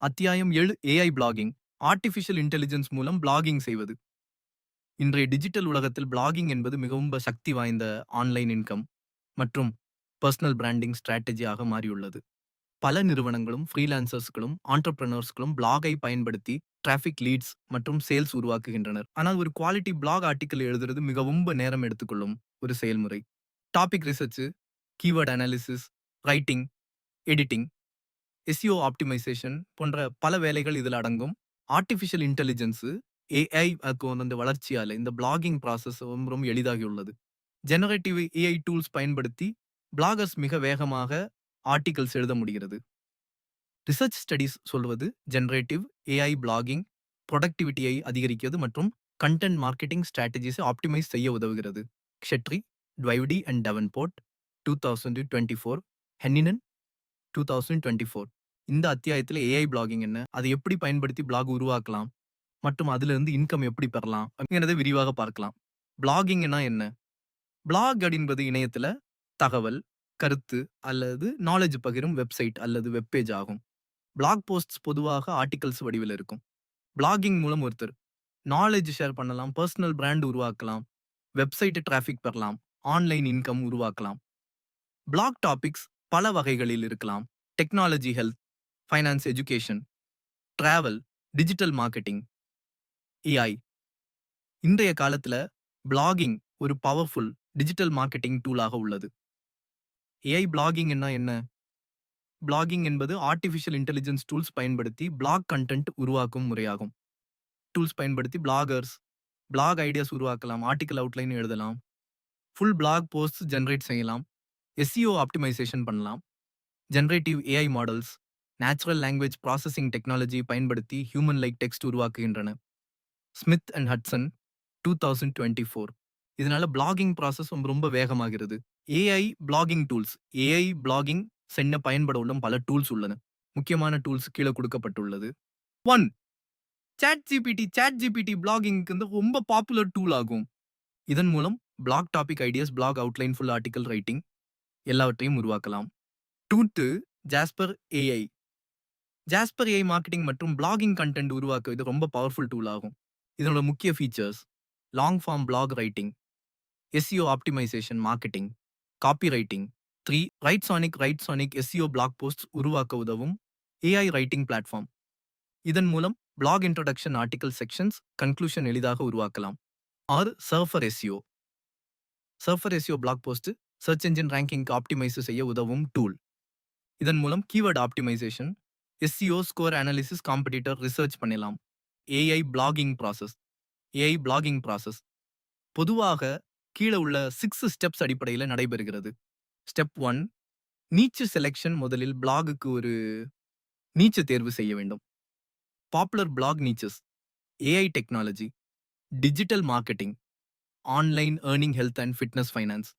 அத்தியாயம் 7 AI blogging artificial intelligence மூலம் blogging செய்வது. இன்றைய டிஜிட்டல் உலகத்தில் பிளாகிங் என்பது மிகவும் சக்தி வாய்ந்த ஆன்லைன் இன்கம் மற்றும் பர்சனல் பிராண்டிங் ஸ்ட்ராட்டஜியாக மாறியுள்ளது. பல நிறுவனங்களும் ஃப்ரீலான்சர்ஸ்களும் ஆண்டர்பிரனர்ஸ்களும் பிளாகை பயன்படுத்தி டிராஃபிக் லீட்ஸ் மற்றும் சேல்ஸ் உருவாக்குகின்றனர். ஆனால் ஒரு குவாலிட்டி பிளாக் ஆர்டிக்கல் எழுதுறது மிகவும் நேரம் எடுத்துக்கொள்ளும் ஒரு செயல்முறை. Topic research, keyword analysis, writing, editing, SEO optimization போன்ற பல வேலைகள் இதில் அடங்கும். ஆர்டிஃபிஷியல் இன்டெலிஜென்ஸ் ஏஐ வந்து வளர்ச்சியால் இந்த பிளாகிங் ப்ராசஸ் ரொம்ப எளிதாகியுள்ளது. ஜெனரேட்டிவ் ஏஐ டூல்ஸ் பயன்படுத்தி பிளாகர்ஸ் மிக வேகமாக ஆர்டிகல்ஸ் எழுத முடிகிறது. ரிசர்ச் ஸ்டடிஸ் சொல்வது ஜெனரேட்டிவ் ஏஐ பிளாகிங் ப்ரொடக்டிவிட்டியை அதிகரிக்கிறது மற்றும் கண்டென்ட் மார்க்கெட்டிங் ஸ்ட்ராட்டஜிஸை ஆப்டிமைஸ் செய்ய உதவுகிறது. க்ஷெட்ரி, ட்வைவ்டி அண்ட் டெவன்போர்ட் 2024, ஹென்னினன் 2024. இந்த அத்தியாயத்தில் ஏஐ பிளாகிங் என்ன, அதை எப்படி பயன்படுத்தி பிளாக் உருவாக்கலாம் மற்றும் அதிலிருந்து இன்கம் எப்படி பெறலாம் அப்படிங்கிறத விரிவாக பார்க்கலாம். பிளாகிங்னா என்ன? பிளாக் என்பது இணையத்துல தகவல், கருத்து அல்லது நாலேஜ் பகிரும் வெப்சைட் அல்லது வெப்பேஜ் ஆகும். பிளாக் போஸ்ட்ஸ் பொதுவாக ஆர்டிகல்ஸ் வடிவில் இருக்கும். பிளாகிங் மூலம் ஒருத்தர் நாலேஜ் ஷேர் பண்ணலாம், பர்சனல் பிராண்ட் உருவாக்கலாம், வெப்சைட் டிராஃபிக் பெறலாம், ஆன்லைன் இன்கம் உருவாக்கலாம். பிளாக் டாபிக்ஸ் பல வகைகளில் இருக்கலாம். Technology, health, finance, education, travel, digital marketing, AI. இன்றைய காலத்துல பிளாகிங் ஒரு பவர்ஃபுல் டிஜிட்டல் மார்க்கெட்டிங் டூலாக உள்ளது. ஏஐ பிளாகிங் என்ன? பிளாகிங் என்பது ஆர்டிஃபிஷியல் இன்டெலிஜென்ஸ் டூல்ஸ் பயன்படுத்தி பிளாக் கண்டென்ட் உருவாக்கும் முறையாகும். டூல்ஸ் பயன்படுத்தி பிளாகர்ஸ் பிளாக் ஐடியாஸ் உருவாக்கலாம், ஆர்டிகல் அவுட்லைன் எழுதலாம், ஃபுல் பிளாக் போஸ்ட் ஜெனரேட் செய்யலாம், எஸ்இஓ ஆப்டிமைசேஷன் பண்ணலாம். Generative AI models natural language processing technology பயன்படுத்தி ஹியூமன் லைக் டெக்ஸ்ட் உருவாக்குகின்றன. Smith and Hutson 2024. இதனால பிளாகிங் ப்ராசஸ் ரொம்ப வேகமாகிறது. AI blogging tools AI blogging சென்ன பயன்பட உள்ள பல டூல்ஸ் உள்ளன. முக்கியமான டூல்ஸ் கீழே கொடுக்கப்பட்டுள்ளது. 1. சாட் ஜிபிடி பிளாகிங்க்கு ரொம்ப பாப்புலர் டூல் ஆகும். இதன் மூலம் blog topic ideas, blog outline, full article writing எல்லாவற்றையும் உருவாக்கலாம். 2. Jasper AI. Jasper AI marketing மற்றும் பிளாகிங் கண்டென்ட் உருவாக்க இது ரொம்ப பவர்ஃபுல் டூல் ஆகும். இதனோட முக்கிய features: long form blog writing, SEO optimisation, marketing, copy writing. 3. Writesonic SEO blog post உருவாக்க உதவும் ஏஐ ரைட்டிங் பிளாட்ஃபார்ம். இதன் மூலம் blog introduction, article sections, conclusion எளிதாக உருவாக்கலாம். 6. Surfer SEO blog post search engine ரேங்கிங்க்கு ஆப்டிமைஸ் செய்ய உதவும் டூல். இதன் மூலம் keyword optimisation, SEO score analysis, competitor research பண்ணலாம். ஏஐ பிளாகிங் ப்ராசஸ் பொதுவாக கீழே உள்ள 6 ஸ்டெப்ஸ் அடிப்படையில் நடைபெறுகிறது. ஸ்டெப் 1. Niche selection. முதலில் பிளாகுக்கு ஒரு நீச்சு தேர்வு செய்ய வேண்டும். Popular blog niches: AI technology, digital marketing, online earning, health and fitness, finance.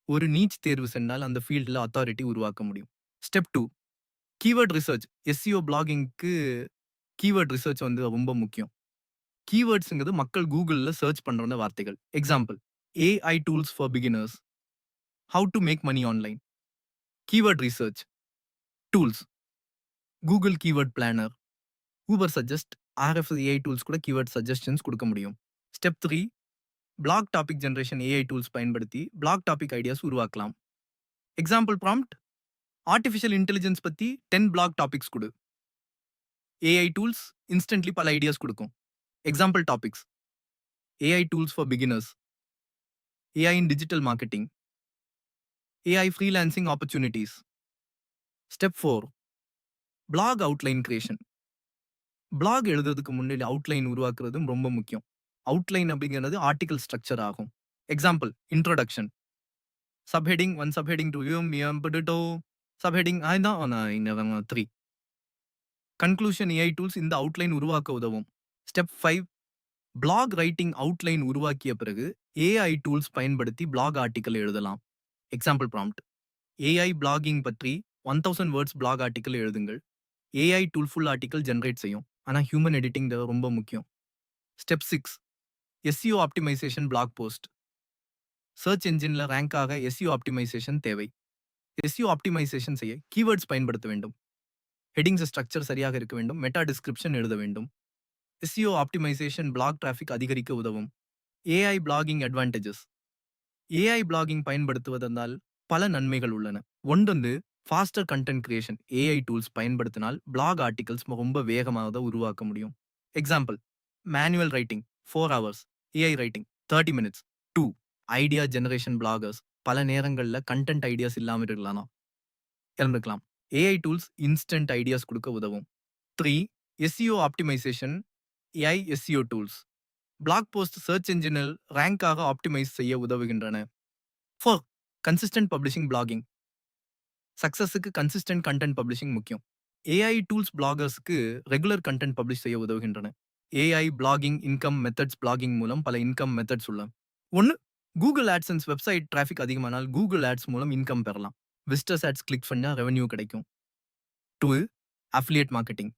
ஒரு நீச் தேர்வு சென்றால் அந்த ஃபீல்டில் அத்தாரிட்டி உருவாக்க முடியும். ஸ்டெப் 2. Keyword research. எஸ்இஓ பிளாகிங்க்கு கீவேர்ட் ரிசர்ச் ரொம்ப முக்கியம். கீவேர்ட்ஸ்ங்கிறது மக்கள் கூகுளில் சர்ச் பண்ற வார்த்தைகள். Example: AI tools for beginners, how to make money online. Keyword research tools: Google keyword planner, Ubersuggest, RF AI tools கூட கீவேர்ட் சஜஷன்ஸ் கொடுக்க முடியும். Step 3. Blog topic generation. AI tools பயன்படுத்தி பிளாக் டாபிக் ஐடியாஸ் உருவாக்கலாம். Example prompt: artificial intelligence பத்தி 10 blog topics கொடு. AI tools instantly பல ideas கொடுக்கும். Example topics: AI tools for beginners, AI in digital marketing, AI freelancing opportunities. Step 4. Black outline creation. Blog எழுதுறதுக்கு முன்னாடி outline உருவாக்குறதும் ரொம்ப முக்கியம். அவுட்லைன் அப்படிங்கிறது ஆர்டிகல் ஸ்ட்ரக்சர் ஆகும். Example: introduction, subheading 1, subheading 2, subheading 3. Conclusion. AI tools இந்த outline உருவாக்க உதவும். ஸ்டெப் 5. Blog writing. அவுட்லைன் உருவாக்கிய பிறகு ஏஐ டூல்ஸ் பயன்படுத்தி பிளாக் ஆர்டிகல் எழுதலாம். எக்ஸாம்பிள் ப்ராம்ப்ட்: ஏஐ பிளாகிங் பற்றி 1000 வேர்ட்ஸ் பிளாக் ஆர்டிகல் எழுதுங்கள். AI tool full article generate செய்யும். ஆனால் ஹியூமன் எடிட்டிங் ரொம்ப முக்கியம். Step 6. SEO optimisation. Blog post search என்ஜின்ல rank ஆக எஸ்இஓ ஆப்டிமைசேஷன் தேவை. எஸ்இஓ ஆப்டிமைசேஷன் செய்ய கீவேர்ட்ஸ் பயன்படுத்த வேண்டும். ஹெட்டிங்ஸ் ஸ்ட்ரக்சர் சரியாக இருக்க வேண்டும். மெட்டா டிஸ்கிரிப்ஷன் எழுத வேண்டும். SEO ஆப்டிமைசேஷன் பிளாக் டிராஃபிக் அதிகரிக்க உதவும். AI blogging advantages. AI blogging பயன்படுத்துவதனால் பல நன்மைகள் உள்ளன. ஒன்றொன்று faster content creation. AI tools பயன்படுத்தினால் பிளாக் ஆர்டிகல்ஸ் ரொம்ப வேகமாக உருவாக்க முடியும். Example manual writing 4 hours, AI writing 30 minutes. 2 idea generation bloggers பல நேரங்களில் கண்டென்ட் ஐடியாஸ் இல்லாமல் இருக்கலாம். AI டூல்ஸ் இன்ஸ்டன்ட் ஐடியாஸ் கொடுக்க உதவும். 3 SEO optimisation AI SEO tools blog post search என்ஜினில் ரேங்காக ஆப்டிமைஸ் செய்ய உதவுகின்றன. 4 கன்சிஸ்டன்ட் பப்ளிஷிங் பிளாகிங் சக்சஸுக்கு கன்சிஸ்டன்ட் கண்டென்ட் பப்ளிஷிங் முக்கியம். AI டூல்ஸ் பிளாகர்ஸ்க்கு ரெகுலர் கண்டென்ட் பப்ளிஷ் செய்ய உதவுகின்றன. AI blogging income methods blogging மூலம் பல இன்கம் மெத்தட்ஸ் உள்ளன. 1 கூகுள் ஆட்சன்ஸ் வெப்சைட் டிராஃபிக் அதிகமானால் கூகுள் ஆட்ஸ் மூலம் இன்கம் பெறலாம். விசிட்டர்ஸ் ஆட்ஸ் கிளிக் பண்ணா ரெவென்யூ கிடைக்கும். 2 அஃபிலியேட் மார்க்கெட்டிங்.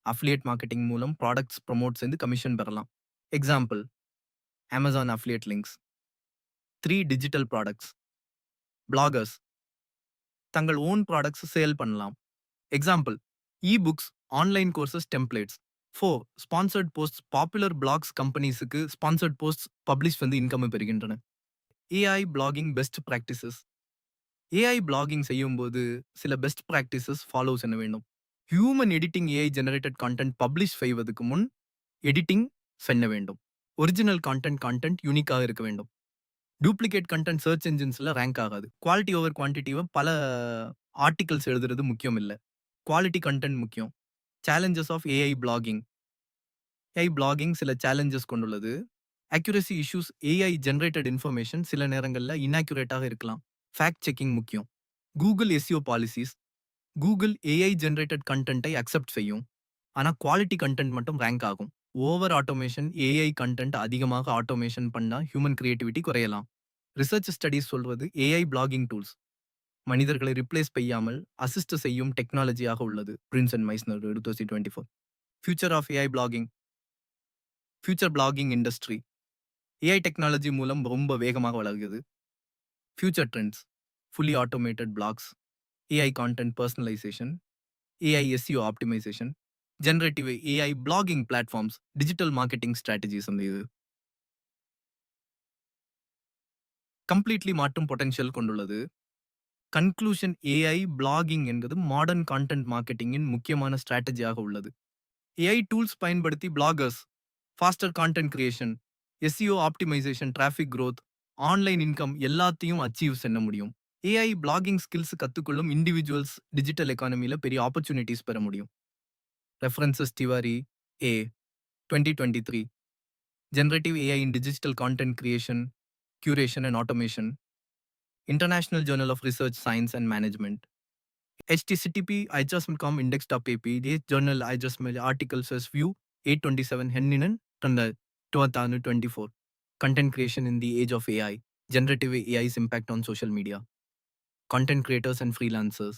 அஃபிலியேட் மார்க்கெட்டிங் மூலம் ப்ராடக்ட்ஸ் ப்ரமோட் செய்து கமிஷன் பெறலாம். Example Amazon affiliate links. 3 digital products. Bloggers தங்கள் ஓன் ப்ராடக்ட்ஸ் சேல் பண்ணலாம். Example ebooks, online courses, templates. 4 sponsored post. Popular blogs கம்பெனிஸுக்கு sponsored post publish income பெறுகின்றன. AI blogging best practices. AI blogging செய்யும்போது சில best practices follow செய்ய வேண்டும். Human editing AI generated content publish செய்வதற்கு முன் editing செய்ய வேண்டும். ஒரிஜினல் கான்டென்ட் யூனிக்காக இருக்க வேண்டும். டூப்ளிகேட் கண்டென்ட் சர்ச் என்ஜின்ஸ்ல ரேங்க் ஆகாது. குவாலிட்டி ஓவர் குவான்டிட்டிவை பல ஆர்டிகல்ஸ் எழுதுறது முக்கியம் இல்லை. குவாலிட்டி கண்டென்ட் முக்கியம். Challenges of AI blogging. AI blogging சில சேலஞ்சஸ் கொண்டுள்ளது. Accuracy issues. AI generated information சில நேரங்களில் இன்ஆக்யூரேட்டாக இருக்கலாம். ஃபேக்ட் செக்கிங் முக்கியம். Google SEO policies. Google AI generated கண்டென்ட்டை அக்செப்ட் செய்யும். ஆனால் குவாலிட்டி கண்டென்ட் மட்டும் ரேங்க் ஆகும். Over automation. AI கண்டென்ட் அதிகமாக ஆட்டோமேஷன் பண்ணா ஹியூமன் கிரியேட்டிவிட்டி குறையலாம். ரிசர்ச் ஸ்டடீஸ் சொல்வது AI பிளாகிங் டூல்ஸ் மனிதர்களை ரிப்ளேஸ் செய்யாமல் அசிஸ்ட் செய்யும் டெக்னாலஜியாக உள்ளது. Prince and Meisner 2024. Future of AI blogging. Future blogging industry AI technology மூலம் ரொம்ப வேகமாக வளர்கிறது. Future trends. Fully automated blogs, AI content personalisation, AI SEO optimisation, generative AI blogging platforms, digital marketing strategies இது completely மாற்றும் potential கொண்டுள்ளது. Conclusion AI blogging என்பது modern content மார்க்கெட்டிங்கின் முக்கியமான ஸ்ட்ராட்டஜியாக உள்ளது. AI டூல்ஸ் பயன்படுத்தி bloggers faster content creation, SEO optimisation, traffic growth, online income எல்லாத்தையும் அச்சீவ் செய்ய முடியும். AI பிளாகிங் ஸ்கில்ஸ் கற்றுக்கொள்ளும் இண்டிவிஜுவல்ஸ் டிஜிட்டல் எக்கானமியில் பெரிய ஆப்பர்ச்சுனிட்டிஸ் பெற முடியும். References Tiwari A 2023. Generative AI in Digital Content Creation, Curation and Automation. International Journal of Research, Science and Management. HTTP iJustment.com index.pp journal iJustment articles as view 827 Henninen 2024. Content creation in the age of AI. Generative AI's impact on social media. Content creators and freelancers.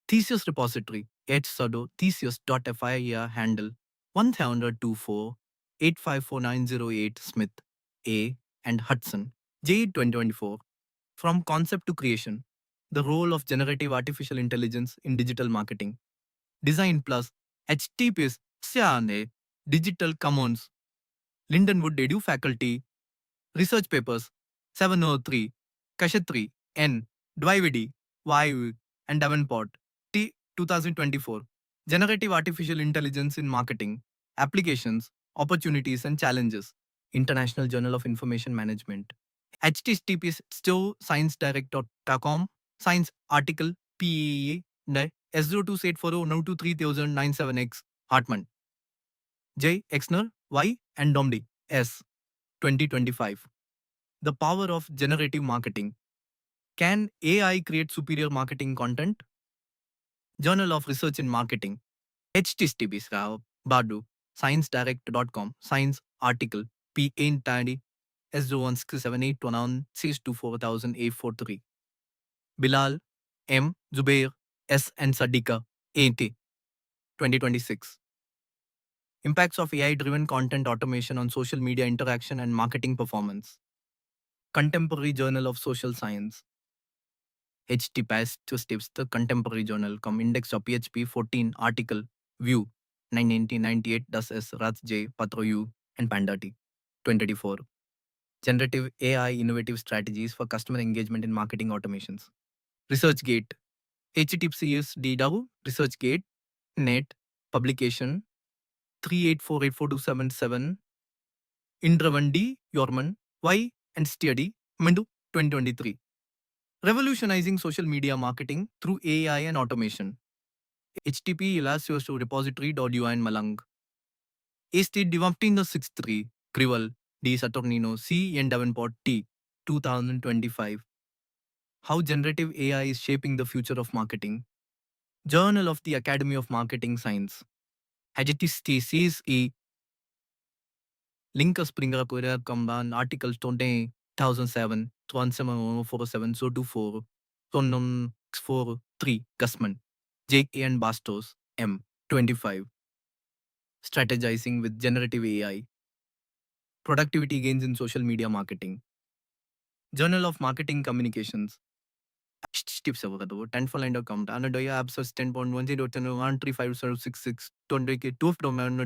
Theseus repository. hsudo theseus.fia handle 1024-854908 Smith, A and Hudson, J 2024. From concept to creation. The role of generative artificial intelligence in digital marketing. Design plus HTTPS Siane Digital Commons. Lindenwood Edu Faculty. Research papers 703, Kashatri, N, Dwivedi, Y, and Davenport, T 2024. Generative artificial intelligence in marketing. Applications, opportunities and challenges. International Journal of Information Management. HTTPS sciencedirect.com. Science article PEE S02840923097X Hartman. J. Exner, Y. and Domdi, S. 2025. The power of generative marketing. Can AI create superior marketing content? Journal of Research in Marketing. HTTPS Badu. ScienceDirect.com. Science article P. Ain Tadi S016781962400843. Bilal, M. Zubair, S. and Sadiqa, 80. 2026. Impacts of AI-driven content automation on social media interaction and marketing performance. Contemporary Journal of Social Science. HTTPS to steps the contemporary journal com index of PHP 14 article view 1998 das S Rats J Patro U and Panda T 2024. Generative AI innovative strategies for customer engagement in marketing automations. ResearchGate HTTPS DW ResearchGate net publication 384842777 Indravandi Yorman Y and Steady Mendu 2023. Revolutionizing social media marketing through AI and automation. HTTP Elastos to repository.ui and Malang. Este Divaptina 63 Crivel D. Saturnino C. N. Davenport T. 2025. How generative AI is shaping the future of marketing. Journal of the Academy of Marketing Science. Adjectives thesis E. Linker Springer Pura Kamban articles 2007 1747 so 24 Sonon 43 Gusman J. A. and Bastos M. 25. Strategizing with generative AI. Productivity gains in social media marketing. Journal of Marketing Communications. Tips avugadu 10 for line.com. Anadaya abscess 10.10 13566 20 2 domain